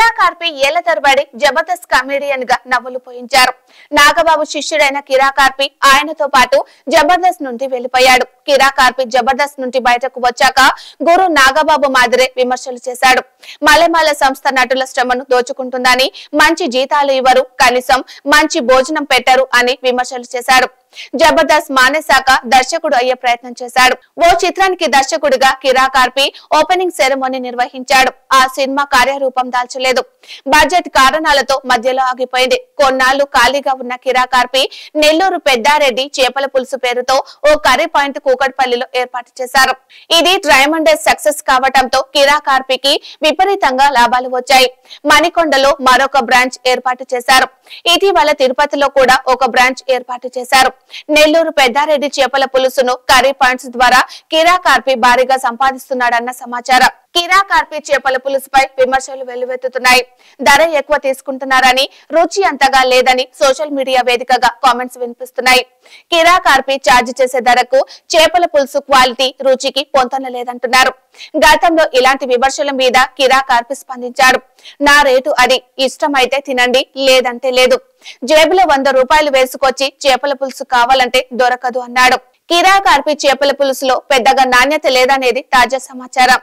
కిరా కార్పి ఏళ్ల తరబడి జబర్దస్త్ కమెడియన్ గా నవ్వులు పోయించారు. నాగబాబు శిష్యుడైన కిరా కార్పి ఆయనతో పాటు జబర్దస్త్ నుండి వెళ్లిపోయాడు. కిరా కార్పి జబర్దస్త్ నుండి బయటకు వచ్చాక గురు నాగబాబు మాదిరే విమర్శలు చేశాడు. మలెమాల సంస్థ నటుల శ్రమను దోచుకుంటుందని, మంచి జీతాలు ఇవ్వరు, కనీసం మంచి భోజనం పెట్టరు అని విమర్శలు చేశాడు. జబర్దస్త్ మానేశాక దర్శకుడు అయ్యే ప్రయత్నం చేశాడు. ఓ చిత్రానికి దర్శకుడిగా కిరా కార్పి ఓపెనింగ్ సెరమోనీ నిర్వహించాడు. ఆ సినిమా కార్యరూపం దాల్చలేదు. బడ్జెట్ కారణాలతో మధ్యలో ఆగిపోయింది. కొన్నాళ్లు ఖాళీగా ఉన్న కిరా కార్పి నెల్లూరు పెద్దారెడ్డి చేపల పులుసు పేరుతో ఓ కర్రీ పాయింట్ కూకట్పల్లిలో ఏర్పాటు చేశారు. ఇది ట్రైమండస్ సక్సెస్ కావడంతో కిరా కార్పికి విపరీతంగా లాభాలు వచ్చాయి. మణికొండలో మరొక బ్రాంచ్ ఏర్పాటు చేశారు. ఇటీవల తిరుపతిలో కూడా ఒక బ్రాంచ్ ఏర్పాటు చేశారు. నెల్లూరు పెద్దారెడ్డి చేపల పులుసును కర్రీ పాయింట్స్ ద్వారా కిరా కార్పి భారీగా సంపాదిస్తున్నాడన్న సమాచారం. కిరా కార్పి చేపల పులుసుపై విమర్శలు వెల్లువెత్తుతున్నాయి. ధర ఎక్కువ తీసుకుంటున్నారని, రుచి అంతగా లేదని సోషల్ మీడియా వేదికగా కామెంట్స్ వినిపిస్తున్నాయి. కిరా కార్పి ఛార్జ్ చేసే ధరకు చేపల పులుసు క్వాలిటీ, రుచికి పొంతన లేదంటున్నారు. గతంలో ఇలాంటి విమర్శల మీద కిరా కార్పి స్పందించాడు. నా రేటు అది, ఇష్టమైతే తినండి, లేదంటే లేదు. జేబులో 100 రూపాయలు వేసుకొచ్చి చేపల పులుసు కావాలంటే దొరకదు అన్నాడు. కిరా కార్పి చేపల పులుసులో పెద్దగా నాణ్యత లేదనేది తాజా సమాచారం.